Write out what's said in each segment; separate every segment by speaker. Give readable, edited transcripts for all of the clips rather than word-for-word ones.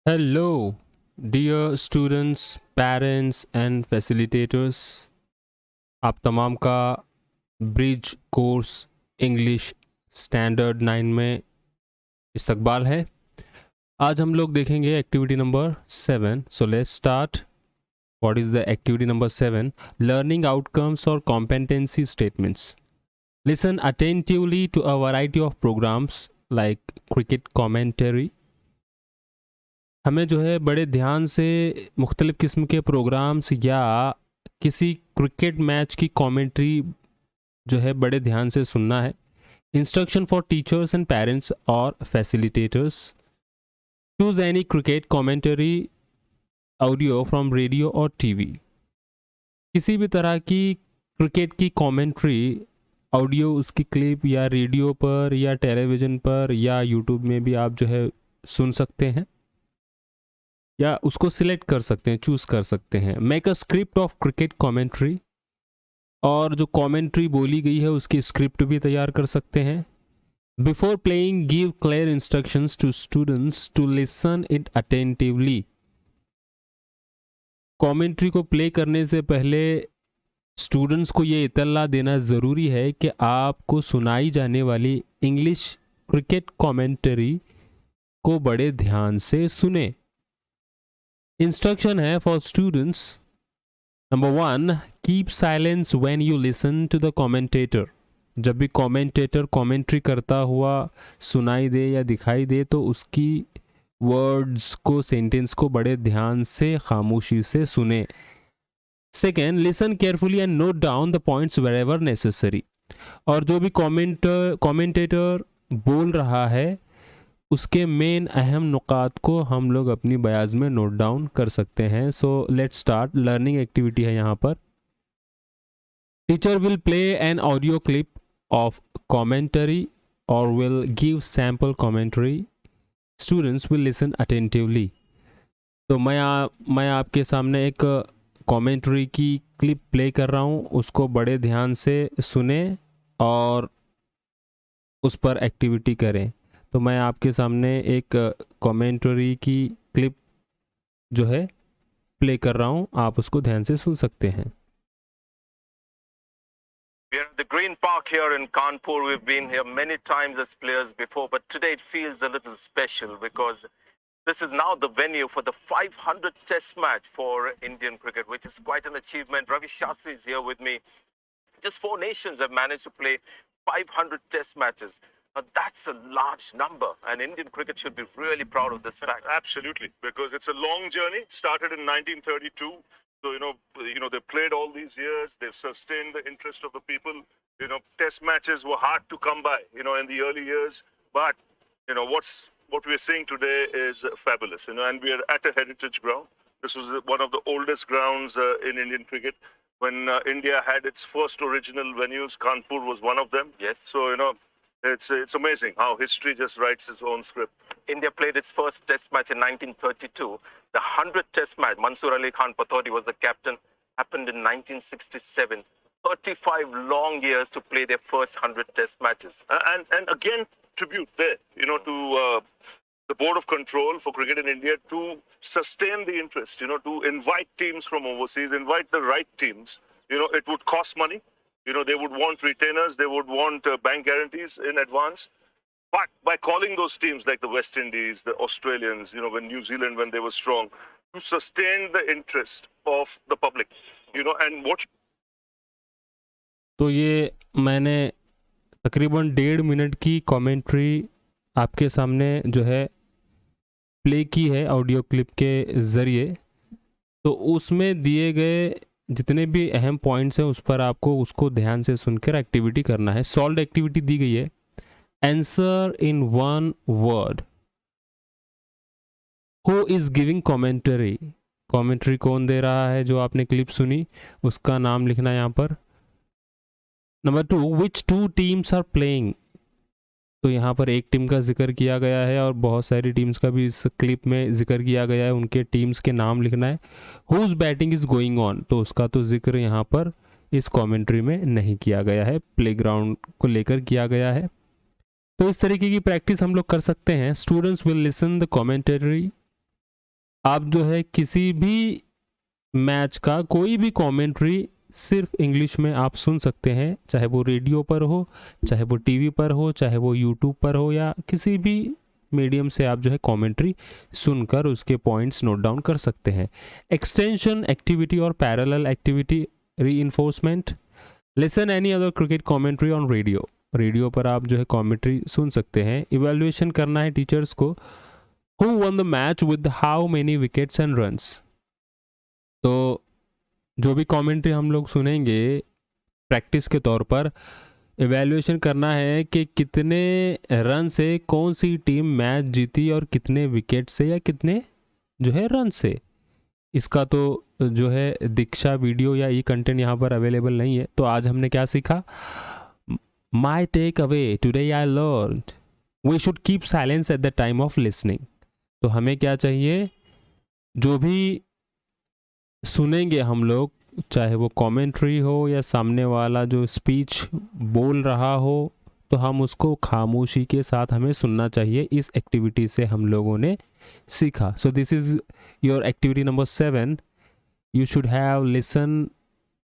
Speaker 1: Hello, dear students, parents and facilitators. आप तमाम का ब्रिज कोर्स इंग्लिश स्टैंडर्ड 9 में इस्तकबाल है। आज हम लोग देखेंगे activity number 7। So let's start. What is the activity number 7? Learning outcomes और competency statements. Listen attentively to a variety of programs like cricket commentary. हमें जो है बड़े ध्यान से मुख्तलिफ़ किस्म के प्रोग्राम्स या किसी क्रिकेट मैच की कमेंट्री जो है बड़े ध्यान से सुनना है। Instruction for teachers and parents और facilitators. Choose any cricket commentary audio from radio और टीवी। किसी भी तरह की क्रिकेट की कमेंट्री ऑडियो, उसकी क्लिप या रेडियो पर या टेलीविज़न पर या यूट्यूब में भी आप जो है सुन सकते हैं या उसको सिलेक्ट कर सकते हैं, चूज़ कर सकते हैं। Make a script of cricket commentary, और जो कमेंट्री बोली गई है उसकी स्क्रिप्ट भी तैयार कर सकते हैं। Before playing give clear instructions to students to listen it attentively. Commentary को प्ले करने से पहले स्टूडेंट्स को ये इतला देना ज़रूरी है कि आपको सुनाई जाने वाली इंग्लिश क्रिकेट कमेंट्री को बड़े ध्यान से सुने। इंस्ट्रक्शन है for students. Number 1, keep silence when you listen to the commentator. जब भी कमेंटेटर कमेंट्री करता हुआ सुनाई दे या दिखाई दे तो उसकी वर्ड्स को, सेंटेंस को बड़े ध्यान से खामोशी से सुने। Second, listen carefully and note down the points wherever necessary. और जो भी कमेंटेटर बोल रहा है उसके मेन अहम नुकात को हम लोग अपनी बयाज में नोट डाउन कर सकते हैं। So let's start. Learning activity है यहाँ पर। Teacher will play an audio clip of commentary और will give sample commentary. Students will listen attentively. तो मैं आपके सामने एक कमेंटरी की क्लिप प्ले कर रहा हूँ, उसको बड़े ध्यान से सुने और उस पर एक्टिविटी करें। तो मैं आपके सामने एक कमेंटरी की क्लिप जो है प्ले कर रहा हूँ, आप उसको ध्यान से सुन सकते हैं।
Speaker 2: We are at the Green Park here in Kanpur. We've been here many times as players before, but today it feels a little special because this is now the venue for the 500 Test match for Indian cricket, which is quite an achievement. Ravi Shastri is here with me. Just 4 nations have managed to play 500 Test matches. Now that's a large number, and Indian cricket should be really proud of this fact.
Speaker 3: Absolutely, because it's a long journey. Started in 1932. So, they played all these years. They've sustained the interest of the people. Test matches were hard to come by, in the early years. But, what we're seeing today is fabulous, and we are at a heritage ground. This was one of the oldest grounds in Indian cricket. When India had its first original venues, Kanpur was one of them.
Speaker 2: Yes.
Speaker 3: So, it's amazing how history just writes its own script.
Speaker 2: India played its first Test match in 1932. The 100th Test match, Mansoor Ali Khan Patodi was the captain, happened in 1967. 35 long years to play their first 100 Test matches.
Speaker 3: And again, tribute there, to the Board of Control for Cricket in India to sustain the interest, to invite teams from overseas, invite the right teams. It would cost money. They would want retainers, they would want bank guarantees in advance. But by calling those teams like the West Indies, the Australians, when New Zealand, when they were strong, to sustain the interest of the public, and what.
Speaker 1: तो ये मैंने तकरीबन 1.5 minute की commentary आपके सामने जो है play की है ऑडियो क्लिप के ज़रिए। तो उसमें दिए गए जितने भी अहम पॉइंट्स हैं उस पर आपको उसको ध्यान से सुनकर एक्टिविटी करना है। सॉल्व एक्टिविटी दी गई है। Answer in 1 word. Who is giving commentary. Commentary कौन दे रहा है? जो आपने क्लिप सुनी उसका नाम लिखना है यहाँ पर। Number 2, which 2 teams are playing. तो यहाँ पर एक टीम का जिक्र किया गया है और बहुत सारी टीम्स का भी इस क्लिप में जिक्र किया गया है, उनके टीम्स के नाम लिखना है। Whose batting is going on, तो उसका तो जिक्र यहाँ पर इस कमेंट्री में नहीं किया गया है, प्लेग्राउंड को लेकर किया गया है। तो इस तरीके की प्रैक्टिस हम लोग कर सकते हैं। Students will listen the commentary आप जो है किसी भी मैच का कोई भी कमेंट्री सिर्फ इंग्लिश में आप सुन सकते हैं, चाहे वो रेडियो पर हो, चाहे वो टीवी पर हो, चाहे वो यूट्यूब पर हो, या किसी भी मीडियम से आप जो है कमेंट्री सुनकर उसके पॉइंट्स नोट डाउन कर सकते हैं। एक्सटेंशन एक्टिविटी और parallel activity reinforcement, listen any other cricket commentary on radio, radio पर आप जो है कमेंट्री सुन सकते हैं। इवैल्यूएशन करना है टीचर्स को, who one the match with how many wickets and runs. तो जो भी कमेंट्री हम लोग सुनेंगे प्रैक्टिस के तौर पर, इवैल्यूएशन करना है कि कितने रन से कौन सी टीम मैच जीती और कितने विकेट से या कितने जो है रन से। इसका तो जो है दीक्षा वीडियो या ई कंटेंट यहाँ पर अवेलेबल नहीं है। तो आज हमने क्या सीखा, my takeaway today I learned we should keep silence at the time of listening. तो हमें क्या चाहिए, जो भी सुनेंगे हम लोग, चाहे वो कमेंट्री हो या सामने वाला जो स्पीच बोल रहा हो, तो हम उसको खामोशी के साथ हमें सुनना चाहिए। इस एक्टिविटी से हम लोगों ने सीखा। So this is your activity number 7. You should have listen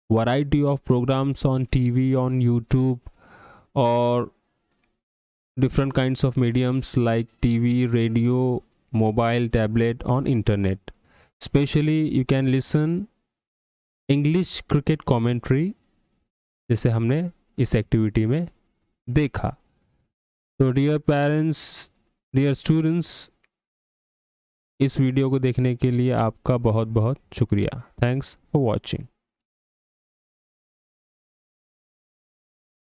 Speaker 1: variety of programs on TV, on YouTube, or different kinds of mediums like TV, radio, mobile, tablet, on internet. Especially you can listen English cricket commentary, जैसे हमने इस activity में देखा। तो dear parents, dear students, इस video को देखने के लिए आपका बहुत बहुत शुक्रिया। Thanks for watching.